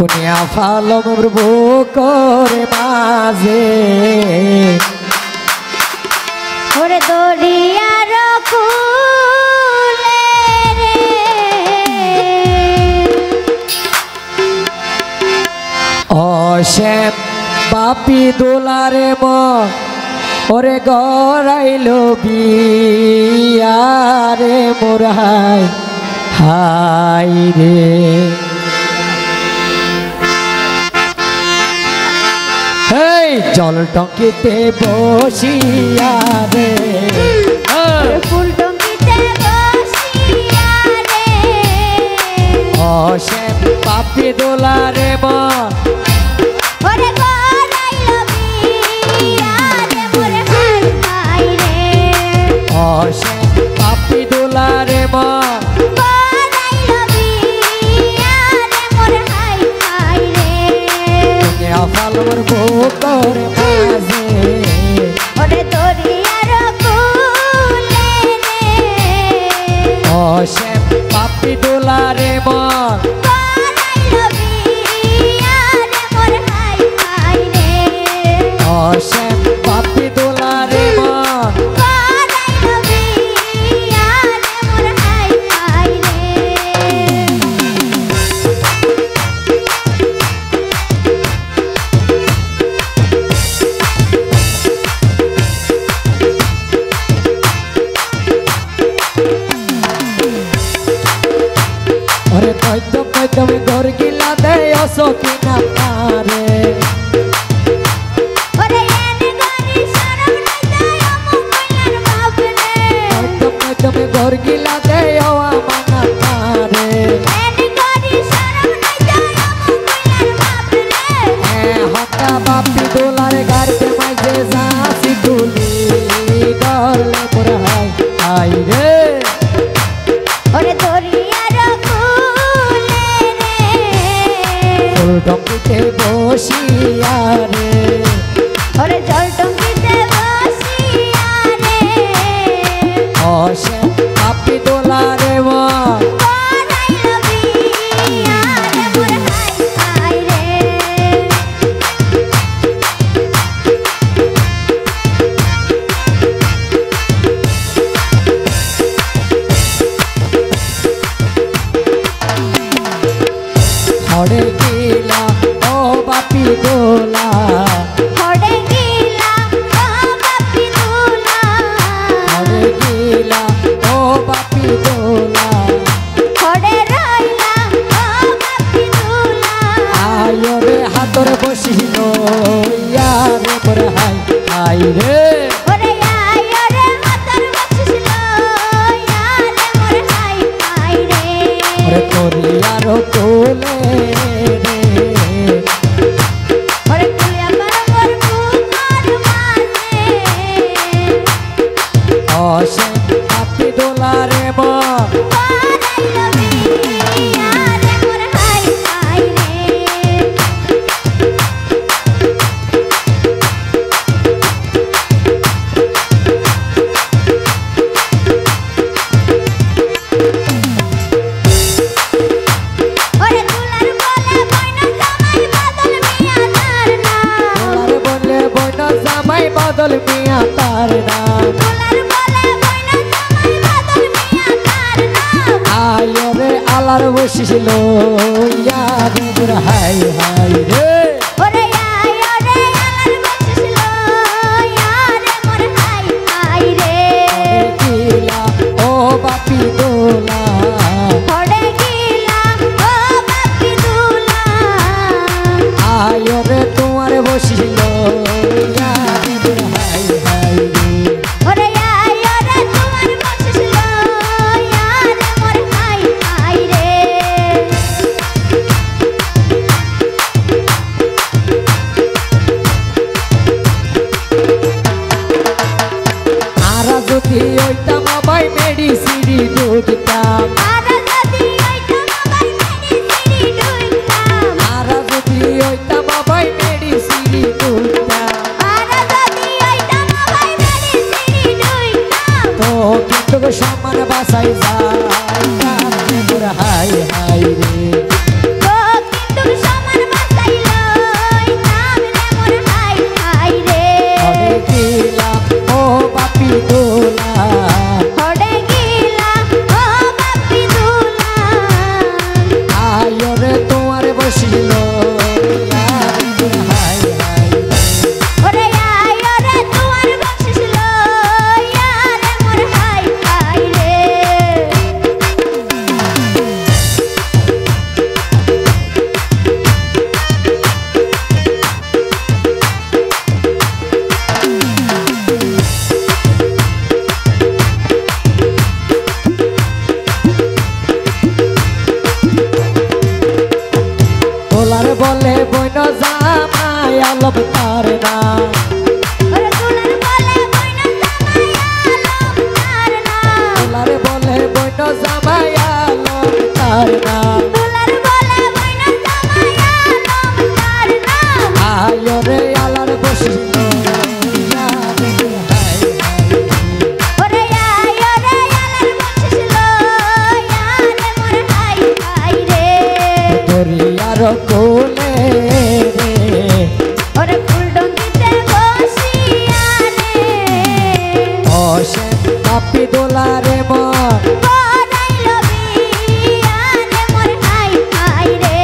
দুনিয়া ফালো মোর বুকরে মাঝে ওরে দরিয়ার কুলে রে অশ্যাম বাপি দোলারে ম ওরে গড়াইল বিয়ারে মোর হাই হাই রে এই জল টঙ্কিতে বসিয়া রে ফুল টঙ্কিতে বসিয়া রে অশ্যাম বাপি দোলারে ম ওরে গড়াইল বিয়ারে মোর হাই হাই রে অশ্যাম বাপি দোলারে ম গড়াইল বিয়ারে মোর হাই হাই রে দুনিয়া ফালো মোর বুকরে মাঝে ওরে দরিয়ার কুলে রে অশ্যাম বাপি দোলারে ম গড়াইল বিয়ারে মোর হাই হাই রে অশ্যাম বাপি দোলারে ম গড়াইল বিয়ারে মোর হাই হাই রে ওরে কইতো কইতো ঘর গিলা দেয় অসকিনা পারে ওরে এনে গরি শরম নাই যায় আমু কইলার বাপ রে কইতো কইতো ঘর গিলা দেয় আমানা পারে এনে গরি শরম নাই যায় আমু কইলার বাপ রে হটা বাপি দোলারে গাড়িতে মাঝে যাসি তুলি গলে মোর হাই হাই রে ওরে দরিয়ার কুলে রে ফুল টঙ্কিতে বসিয়া রে ওরে জল টঙ্কিতে বসিয়া রে অশ্যাম বাপি দোলারে ম গড়াইল বিয়ারে মোর হাই হাই রে হরে গিলা ও বাপি দোলা হড়ে গিলা ও বাপি দুলা হরে গিলা ও বাপি দোলা হড়ে রইলা ও বাপি দুলা আয় রে হাতরে বসিল ইয়ারে মোর হাই হাই রে ওরে আয় রে হাতর বসিল ইয়ারে মোর হাই হাই রে ওরে তোরি আরো কোলে রে ওরে কুলিয়া কর মোর বুকর মাঝে অশ্যাম বাপি দোলারে ম গড়াইল বিয়ারে মোর হাই হাই রে ওরে দুলার বলে বইনা জামাই বাদল মিয়া তার নাম দোলারে বললে বইন জামাই বদল মিয়া তার নাম দুলার বলে বইনা জামাই বাদল মিয়া তার নাম আয় রে আলার বসিল ইয়ারে মোর হাই হাই রে ওরে আয় রে আলার বসিল ইয়ারে মোর হাই হাই রে হরে গিলা ও বাপি দোলা হড়ে গিলা ও বাপি দুলা আয় রে তোমার বসিল ইয়ারে মোর হাই হাই রে ওরে আয় রে তোমার বসিল ইয়ারে মোর হাই হাই রে আরা যদি ওইতাম বাই মেডিসিনি দুধতাম আরা যদি ওইটা মোবাইল মেরে সিঁড়ি ঢুকতাম আরা যদি ওইতাম বাই মেডিসিনি বলে বইন জামাই আলম তার নাম ওরে দুলার বলে বইন জামাই আলম তার নাম দুলার বলে বইন জামাই আলম তার নাম দুলার বলে বইন জামাই আলম তার নাম আয় রে আলার বসিল ওরে আয় রে আলার বসিল ইয়ারে মোর হাই হাই রে দরিয়ার কোলে রে ওরে ফুলডঙ্গিতে বসিয়া রে অসেন কাপি দোলারে মন বড়াইলো বিয়ারে মোর হাই হাই রে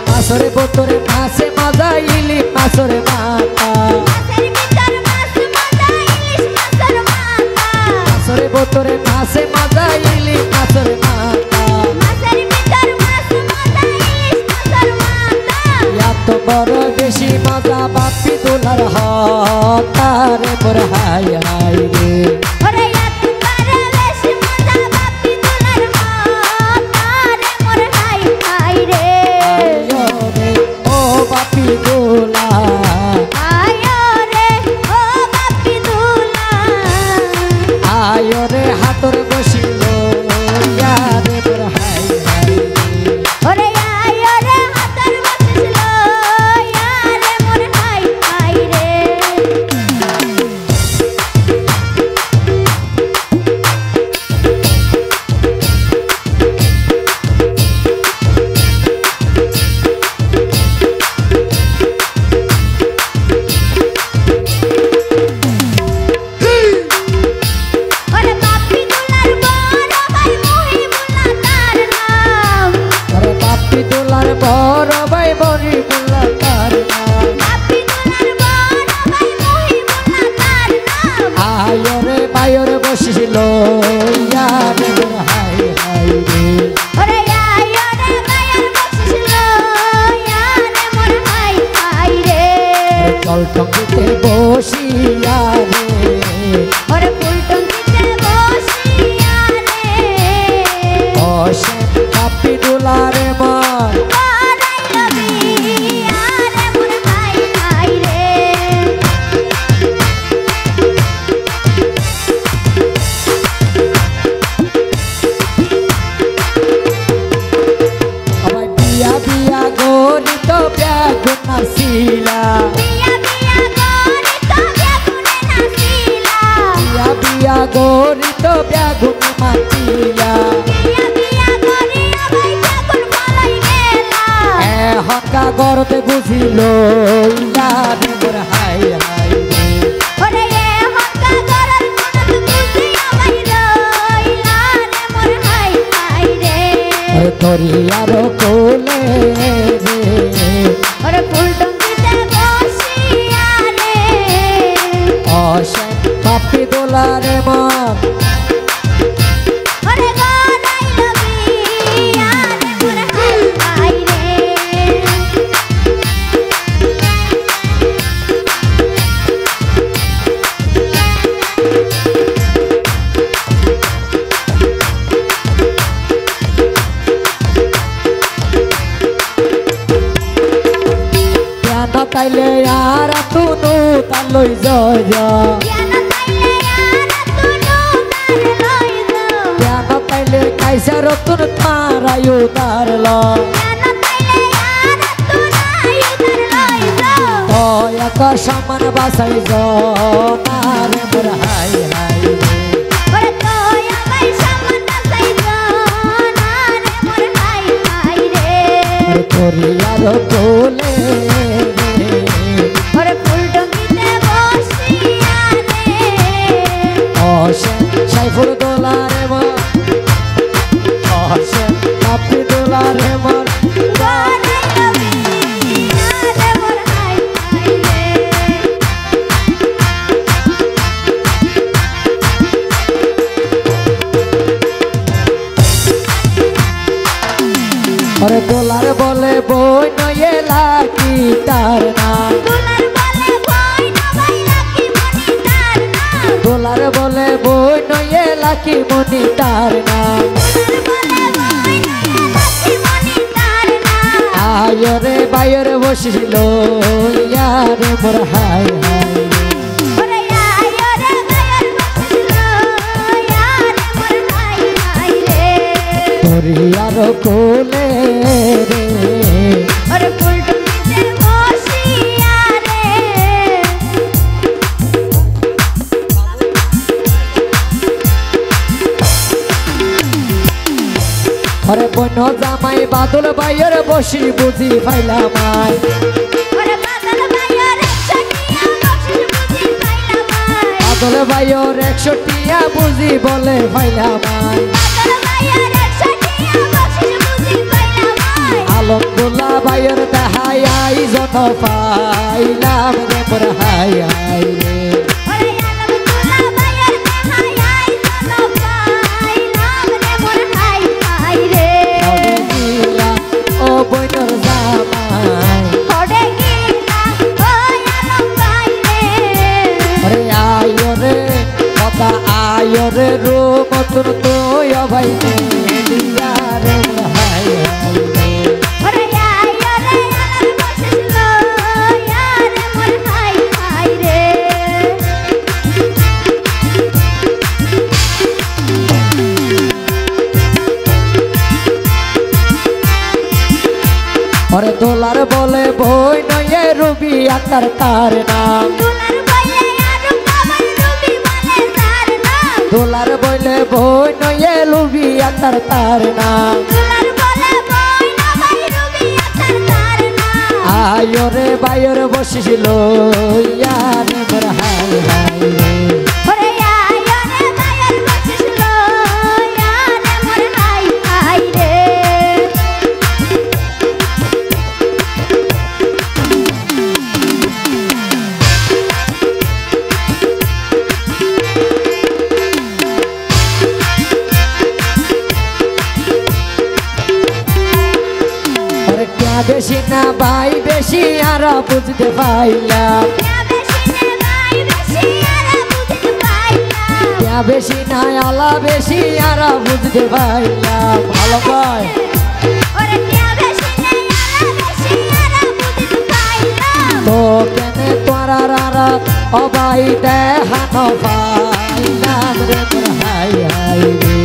মাছরে বোতরে মাছে মজা ইলি মাছরে মাতা মাছের ভিতর মাছ মজা ইলিশ মাছের মাথা মাছরে বোতরে মাছে মজা ইলি মাছরে মাতা মাছের ভিতর মাছ মজা ইলিশ মাছের মাথা এত বড় বেশি মজা বাপি দোলার হাতারে মোর হাই হাই রে ওরে এত করে বেশি মজা বাপি দুলার মাতারে মোর হাই হাই রে আয়ো রে ও বাপি দোলা আয়ো রে ও বাপি দুলা আয়ো রে হাতর বসিল ইয়ারে মোর হাই হাই রে ওরে আয়ো রে হাতের বসিল ইয়ারে মোর হাই হাই রে ওরে বাপি দুলার বড় ভাই মহিবুল্লাহ তার নাম আরে বাপি দোলার বড় ভাই মরিবুল্লাহ তার নাম বাপি দুলার বড় ভাই মহিবুল্লাহ তার নাম আয়ো রে বায়রে বসিল ইয়ারে মোর হাই হাই রে ওরে আয়ো রে গায়ের বসিল ইয়ারে মোর হাই হাই রে জল টঙ্গিতে বসিয়া রে ওরে ফুলটঙ্গিতে বসিয়া রে অসেন বাপি দোলারে মন বড়াইলো বিয়ারে মোর হাই হাই রে আমার বিয়া বিয়া গরিত ব্যাগুন নাসিলা বিয়া বিয়া গরি তো বেগুনে নাচিলা বিয়া বিয়া গরিত ব্যাগুন মাতিলা বিয়া বিয়া গরি আবাই বেগুন ফলাই গেলা হকা গরতে বুঝিল ইয়ারে মোর হাই হাই রে ওরে এ হক্কা গরর কোনত বুঝিয়া বাইরো ইলারে মোর হাই হাই রে দরিয়ার কোলে রে ওরে ফুলটঙ্গিতে বসিয়া রে অসেন বাপি দোলারে মন ওরে গড়াইলো বিয়ারে মোর হাই হাই রে কেন তাইলে আর তুনু তার লই যায় কেন তাইলে আর তুনু তার লই যাও কেন তাইলে কাইসা রতুন তারায়ু তার ল কেন তাইলে আর তুনাই তার লই যাও এক সমান বাসাই জারে মোর হাই হাই রে ওরে তোয় আমাই সামন সাইজো না রে মোর হাই হাই রে দরিয়ার কোলে রে ওরে ফুলটঙ্গিতে বসিয়া রে অসেন সাইফুল দোলারে মন অসেন বাপি দোলারে মন গড়াইলো বিয়ারে মোর হাই হাই রে ওরে দোলার বলে বই নয়ে লাগি তার নাম দুলার বলে বই না ভাই নাকি দোলার বলে বই নয়ে লাকি মনি তার নাম আয়রে বাইরে বসিল ইয়ারে মোর হাই হাই আর কোলে রে ওরে ফুলটুনিতে বসিয়া রে ওরে বন জামাই বাদল বাইয়ের বসি বুঝি পাইলাম আই ওরে বাদল বাইয়ের 100 টিয়া বুঝি বলে পাইলাম আই আলমদুল্লাহ বাইয়ের দেখাই আই যত পাইলাম রে মোর হাই হাই রে ও বইনর জামাই রে আয় রে কথা আয় রে রো মতন তো ভাই রে রে মোর হাই হাই রে ওরে দোলার বলে বই নয়ে রুবি আকার তার নাম দোলার বলে বই নয়ে লুবি আকার তার নাম আয়রে বাইরে বসিছিল ইয়ারে মোর হাই হাই রে বেশি না ভাই বেশি আর বুঝতে পাইলাম বেশি না আলা বেশি আর বুঝতে পাইলাম ভালো ভাই তো কেন তোরা রাত অবাই দেখানো পাইলাম রে মোর হাই হাই রে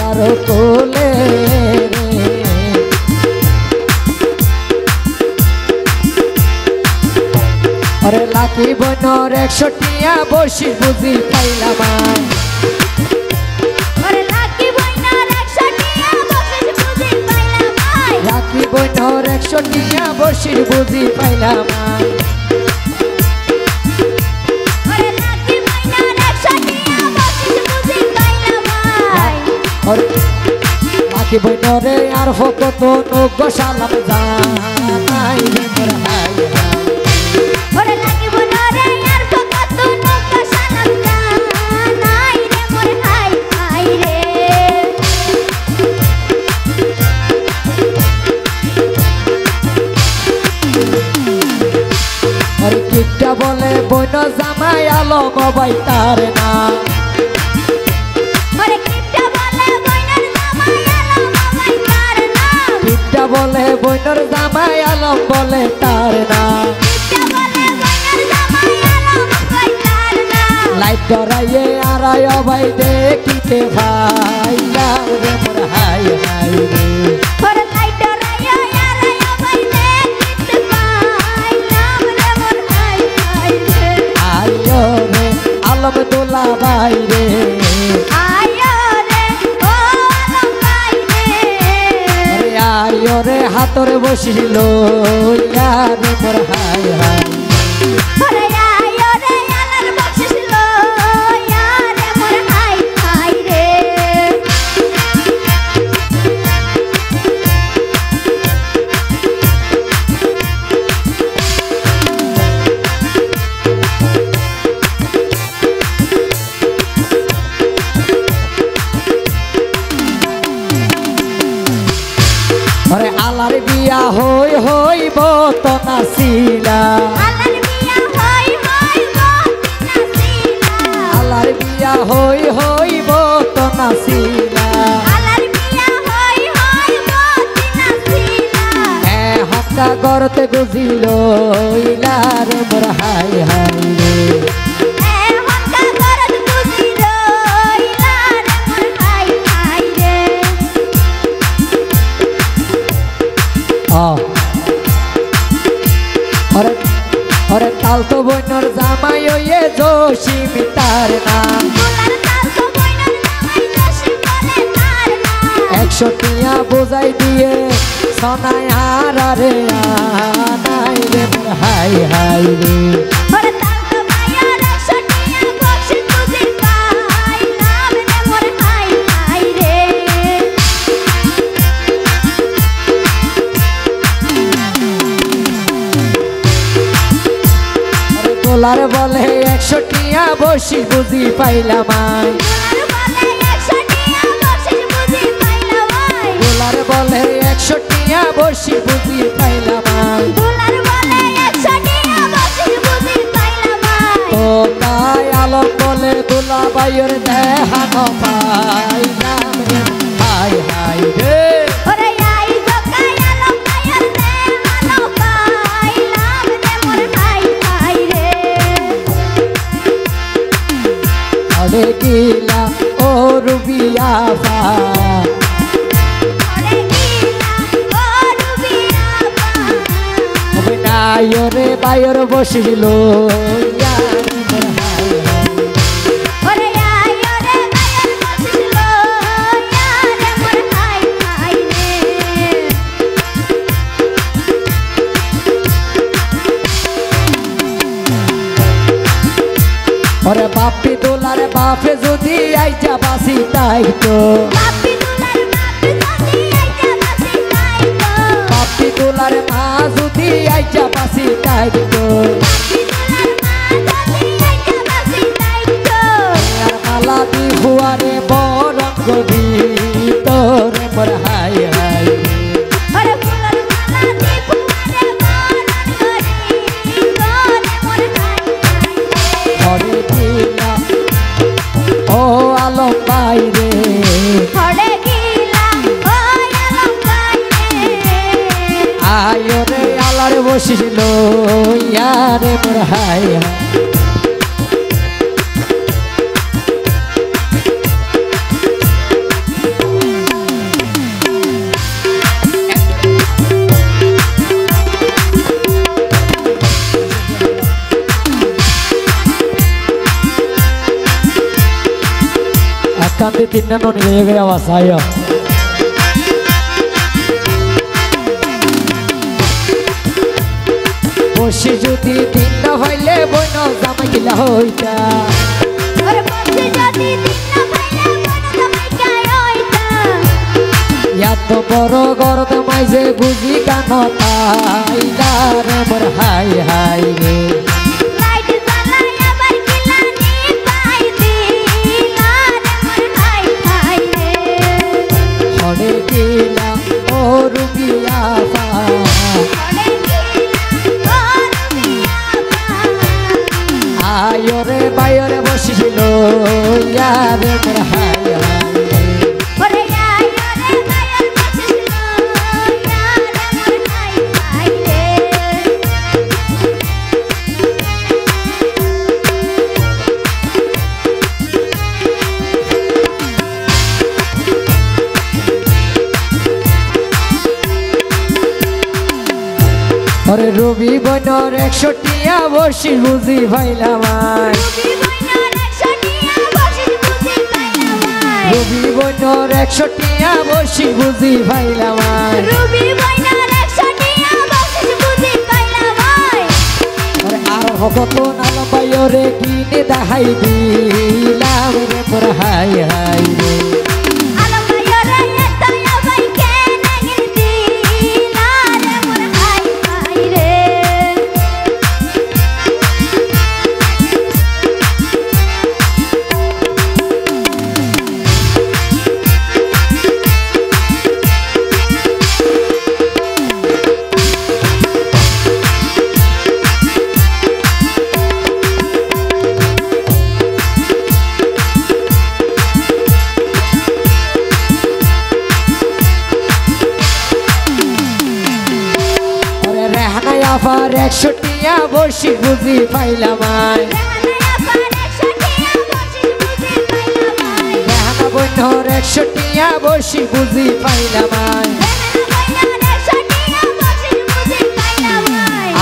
আর কোলে রে আরে লাকি বনর 100 টিয়া বসি বুঝি পাইলাম লাকি বনর 100 টিয়া বসি বুঝি পাইলাম লাকি বনরে আর ফকত নগ সালাম জানাই রে মোর হাই ওরে লাকি বনরে আর ফকত নগ সালাম জানাই রে মোর হাই হাই রে আরে কিটা বলে বন জামাই আলো বাবাই তার না বলে বইনর জামাই আলম বলে তার নাম লাইট ধরাইয়ে আড়াই ভাই দেখিতে ভাইলাম রে মোর হাই হাই রে আয়ো রে আলমদুল্লাহ ভাই রে আয়রে হাতরে বসিল ইয়ারে মোর হাই হাই ওরে আলার বিয়া হইব তো নাচিলা আলার বিয়া হইব নাচিলা আলার বিয়া হইব তো নাচিলা আলার বিয়া হইব নাচিলা হকা গরতে গুজিল ইলার মোর হাই হাই রে হকা গরত বুঝিল ইলার মোর হাই হাই রে ওরে ওরে তাল তো বইনর জামাই ওয়ে জসিম তার নাম গোলার তাল তো বইনার জামাই দোষী বলে তার নাম 100 টিয়া বোঝাই দিয়ে সোনায় হারারে আনাই রে মোর হাই হাই রে ওরে তাল তো মায়ার সটিয়া বক্সিস বুঝি পাইলাম রে মোর হাই হাই রে গোলার বলে 100 টিয়া বসি বুঝি পাইলাম আই গোলার বলে 100 টিয়া বক্সিস বুঝি পাইলাম গোলার বলে 100 টিয়া বসি বুঝি পাইলাম আই তো তাই আলম বলে দুলা বাইয়ের দেহানো পাইলাম রে হাই হাই রে ওরে আই জকাই আলো পায়ার দে আলো পাইলাম রে মোর হাই হাই রে অরে গিলা ও রুবিয়া পা ওরে গিলা ও রুবিয়া পা ওই নাইরে বাইয়ের বসিল ইয়ার মোর হাই হাই ওরে আই ওরে বায়ার বসিল ইয়ারে মোর হাই হাই রে ওরে বাপি দোলার বাপে যদি আইজা বাসি তাই তো বাপি দুলার বাপি যদি আইতা বাসি তাই তো বাপি দোলার মা যদি আইজা বাসি তাই তো বাপি দুলার মা যদি আইতা বাসি তাই তো আর মালা দি হুয়ারে বরঙ্গ দি তোরে মোর হাই হাই ওরে ফুলের মালা দি ফুয়ারে বরণ করি তোরে মোর হাই হাই হরে দিলা ও আলম বাইরে হড়ে গিলা ও আলম গাইরে আয়রে আলার বসিল ইয়ারে মোর হাই হাই Kanti tinna noni gaya wasaya. Boshi jodi tinna hoile boino zamai gila hoita. ওরে বসে যদি দিন না পাইলে মন জামাই গায় হইতা Yato boro gorot maise buji kanota ilare mor hai hai re. Light জ্বালাই আবার কিলানি পাই দিলা রে মোর হাই হাই রে Hore gila o rubiya pa. হড়ে গিলা ও রুবিয়া পা Ayore bayore boshilo yare mor hai hai re. ওরে আই ওরে বায়ার বসিল ইয়ারে মোর হাই হাই রে Ore rubi boinor 100 টিয়া বসি বুঝি পাইলাম আই রুবি বইনার 100 টিয়া বসিস বুঝি পাইলাম আই রবি বইনর 100 টিয়া বসি বুঝি পাইলাম আই রুবি বইনার 100 টিয়া বসিস বুঝি পাইলাম আই ওরে আর ভগত নালম বাইরে কিনে দেখাই দিলাম রে মোর হাই হাই রে আলম ভাইরে এতয়া ভাই কেনে গিরদিলা রে মোর হাই হাই রে আপার 100 টিয়া বসি বুঝি পাইলাম আয় রেহানা বইনর 100 টিয়া বসি বুঝি পাইলাম আয়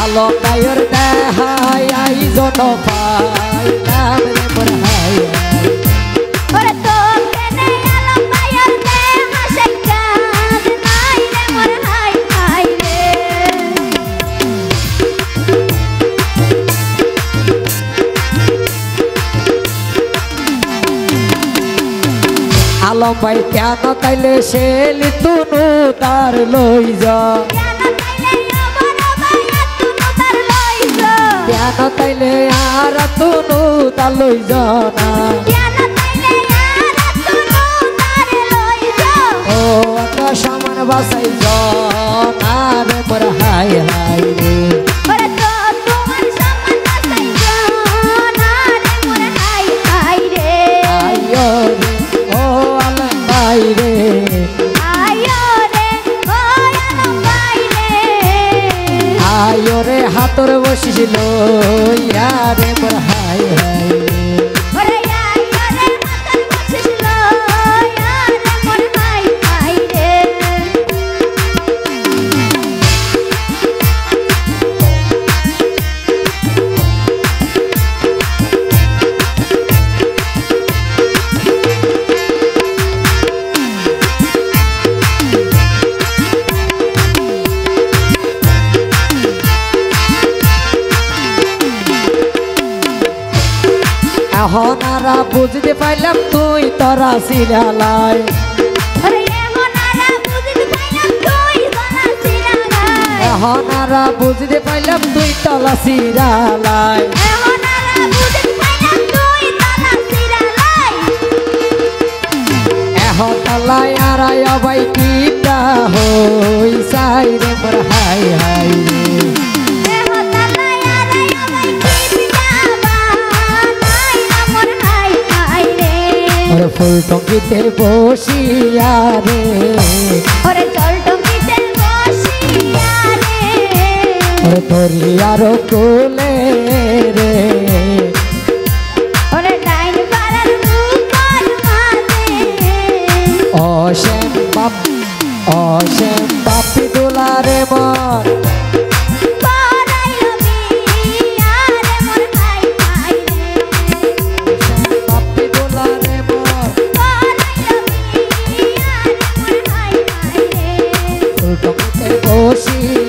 আলম ভাইয়ের দেহাই আইজন পাইলাম রে মোর হাই আলম ভাই কেন তাইলে সে লিতুনু তার লই যা কেন তাইলে আর তুনু তার লই যা না ও এত সমান বাসাই যা না রে মোর হাই হাই রে আয়োরে হাতর বসিছিল ইয়ারে মোর হাই হাই এহনারা বুঝতে পাইলাম তুই তোরা সিরালাই এহনারা বুঝতে পাইলাম তুই তোরা সিরালাই এহতলাই আরাই অবাই কিটা হই সাই রে মোর হাই হাই ফুল টঙ্কিতে বসিয়া রে ওরে জল টঙ্কিতে বসিয়া রে ওরে তোরি আরো কোলে রে ওরে ডাইন পাড়ার মুখর মাঝে অসেম বাপি দোলা রে মন বসি